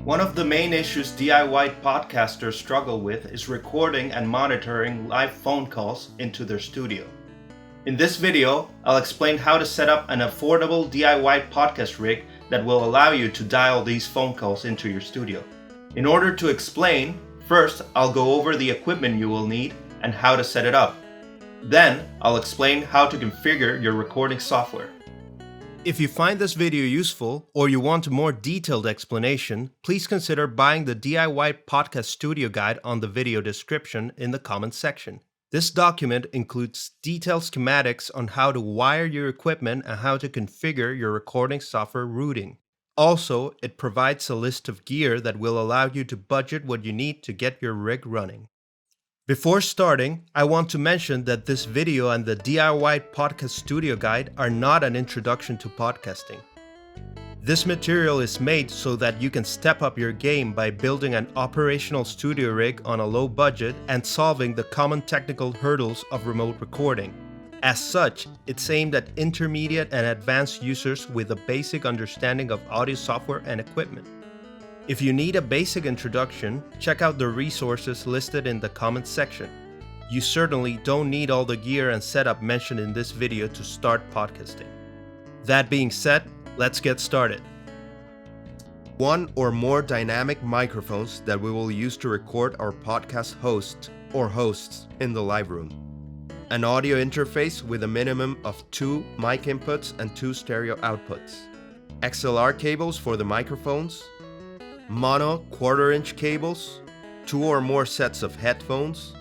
One of the main issues DIY podcasters struggle with is recording and monitoring live phone calls into their studio. In this video, I'll explain how to set up an affordable DIY podcast rig that will allow you to dial these phone calls into your studio. In order to explain, first I'll go over the equipment you will need and how to set it up. Then I'll explain how to configure your recording software. If you find this video useful or you want a more detailed explanation, please consider buying the DIY Podcast Studio Guide on the video description in the comments section. This document includes detailed schematics on how to wire your equipment and how to configure your recording software routing. Also, it provides a list of gear that will allow you to budget what you need to get your rig running. Before starting, I want to mention that this video and the DIY Podcast Studio Guide are not an introduction to podcasting. This material is made so that you can step up your game by building an operational studio rig on a low budget and solving the common technical hurdles of remote recording. As such, it's aimed at intermediate and advanced users with a basic understanding of audio software and equipment. If you need a basic introduction, check out the resources listed in the comments section. You certainly don't need all the gear and setup mentioned in this video to start podcasting. That being said, let's get started. One or more dynamic microphones that we will use to record our podcast host or hosts in the live room. An audio interface with a minimum of 2 mic inputs and 2 stereo outputs. XLR cables for the microphones. Mono 1/4-inch cables, 2 or more sets of headphones,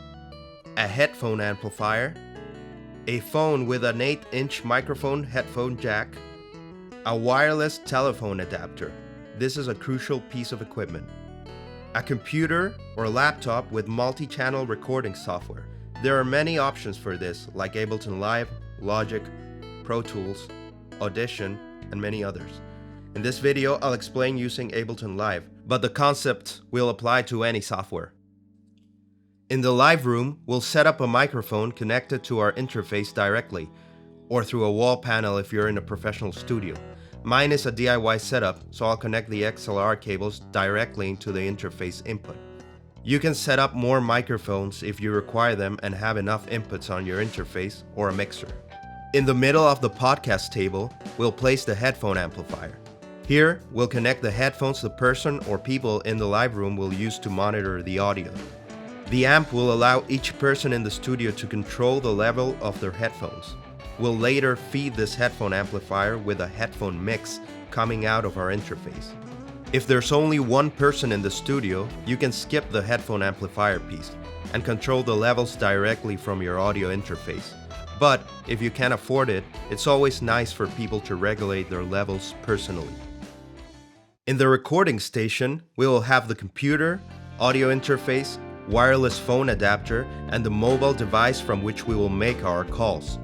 a headphone amplifier, a phone with an 8-inch microphone headphone jack, a wireless telephone adapter. This is a crucial piece of equipment. A computer or laptop with multi-channel recording software. There are many options for this, like Ableton Live, Logic, Pro Tools, Audition, and many others. In this video, I'll explain using Ableton Live, but the concept will apply to any software. In the live room, we'll set up a microphone connected to our interface directly, or through a wall panel if you're in a professional studio. Mine is a DIY setup, so I'll connect the XLR cables directly into the interface input. You can set up more microphones if you require them and have enough inputs on your interface or a mixer. In the middle of the podcast table, we'll place the headphone amplifier. Here, we'll connect the headphones the person or people in the live room will use to monitor the audio. The amp will allow each person in the studio to control the level of their headphones. We'll later feed this headphone amplifier with a headphone mix coming out of our interface. If there's only one person in the studio, you can skip the headphone amplifier piece and control the levels directly from your audio interface. But if you can't afford it, it's always nice for people to regulate their levels personally. In the recording station, we will have the computer, audio interface, wireless phone adapter, and the mobile device from which we will make our calls.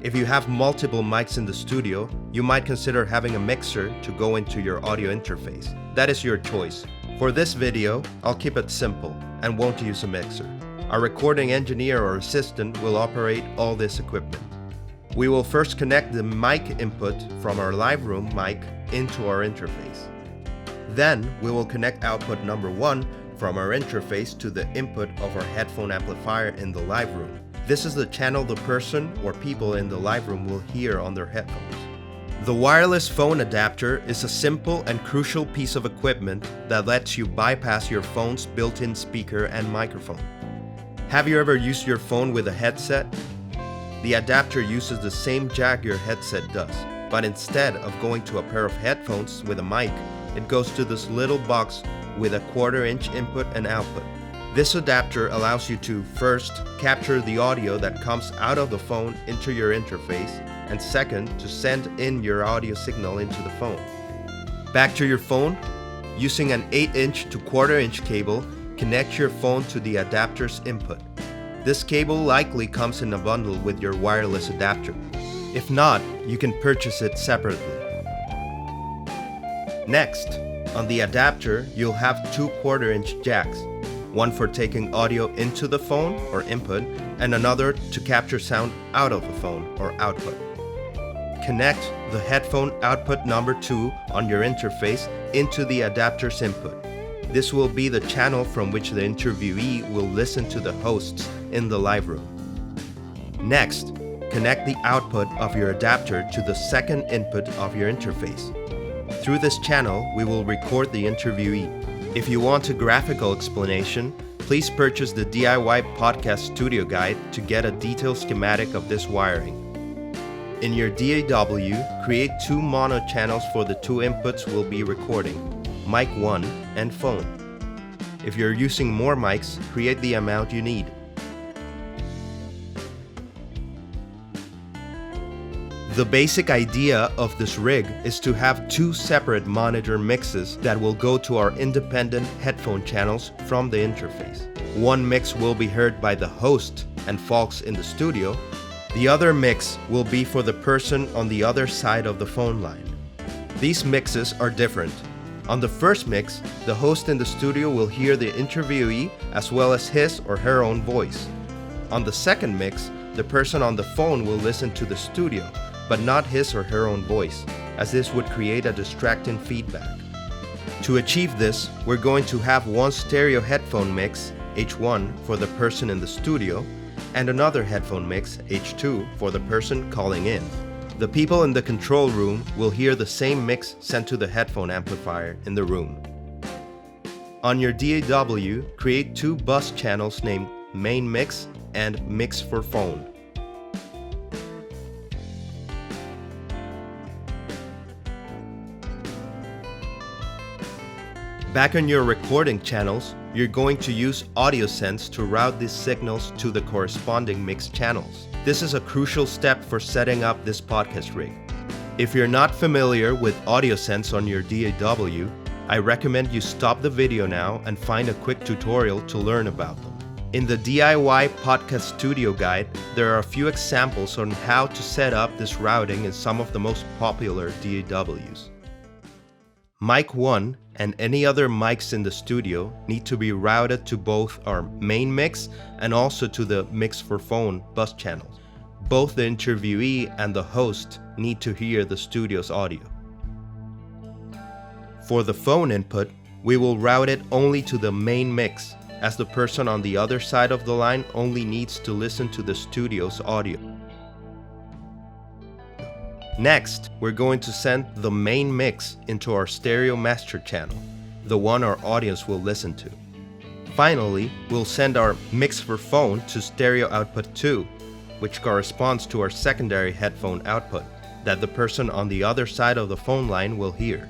If you have multiple mics in the studio, you might consider having a mixer to go into your audio interface. That is your choice. For this video, I'll keep it simple and won't use a mixer. Our recording engineer or assistant will operate all this equipment. We will first connect the mic input from our live room mic into our interface. Then, we will connect output number 1 from our interface to the input of our headphone amplifier in the live room. This is the channel the person or people in the live room will hear on their headphones. The wireless phone adapter is a simple and crucial piece of equipment that lets you bypass your phone's built-in speaker and microphone. Have you ever used your phone with a headset? The adapter uses the same jack your headset does, but instead of going to a pair of headphones with a mic, it goes to this little box with a 1/4-inch input and output. This adapter allows you to first capture the audio that comes out of the phone into your interface, and second, to send in your audio signal into the phone. Back to your phone, using an 8-inch to 1/4-inch cable, connect your phone to the adapter's input. This cable likely comes in a bundle with your wireless adapter. If not, you can purchase it separately. Next, on the adapter, you'll have 2 1/4-inch jacks, one for taking audio into the phone or input, and another to capture sound out of the phone or output. Connect the headphone output number 2 on your interface into the adapter's input. This will be the channel from which the interviewee will listen to the hosts in the live room. Next, connect the output of your adapter to the second input of your interface. Through this channel, we will record the interviewee. If you want a graphical explanation, please purchase the DIY Podcast Studio Guide to get a detailed schematic of this wiring. In your DAW, create 2 mono channels for the 2 inputs we'll be recording, mic 1 and phone. If you're using more mics, create the amount you need. The basic idea of this rig is to have 2 separate monitor mixes that will go to our independent headphone channels from the interface. One mix will be heard by the host and folks in the studio. The other mix will be for the person on the other side of the phone line. These mixes are different. On the first mix, the host in the studio will hear the interviewee as well as his or her own voice. On the second mix, the person on the phone will listen to the studio, but not his or her own voice, as this would create a distracting feedback. To achieve this, we're going to have one stereo headphone mix, H1, for the person in the studio, and another headphone mix, H2, for the person calling in. The people in the control room will hear the same mix sent to the headphone amplifier in the room. On your DAW, create 2 bus channels named Main Mix and Mix for Phone. Back on your recording channels, you're going to use AudioSense to route these signals to the corresponding mix channels. This is a crucial step for setting up this podcast rig. If you're not familiar with AudioSense on your DAW, I recommend you stop the video now and find a quick tutorial to learn about them. In the DIY Podcast Studio Guide, there are a few examples on how to set up this routing in some of the most popular DAWs. Mic 1 and any other mics in the studio need to be routed to both our main mix and also to the Mix for Phone bus channels. Both the interviewee and the host need to hear the studio's audio. For the phone input, we will route it only to the main mix, as the person on the other side of the line only needs to listen to the studio's audio. Next, we're going to send the main mix into our stereo master channel, the one our audience will listen to. Finally, we'll send our Mix for Phone to stereo output 2, which corresponds to our secondary headphone output that the person on the other side of the phone line will hear.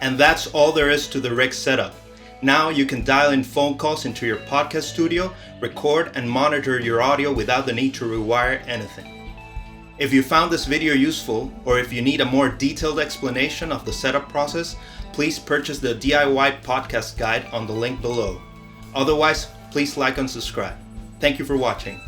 And that's all there is to the rig setup. Now you can dial in phone calls into your podcast studio, record and monitor your audio without the need to rewire anything. If you found this video useful, or if you need a more detailed explanation of the setup process, please purchase the DIY Podcast Guide on the link below. Otherwise, please like and subscribe. Thank you for watching.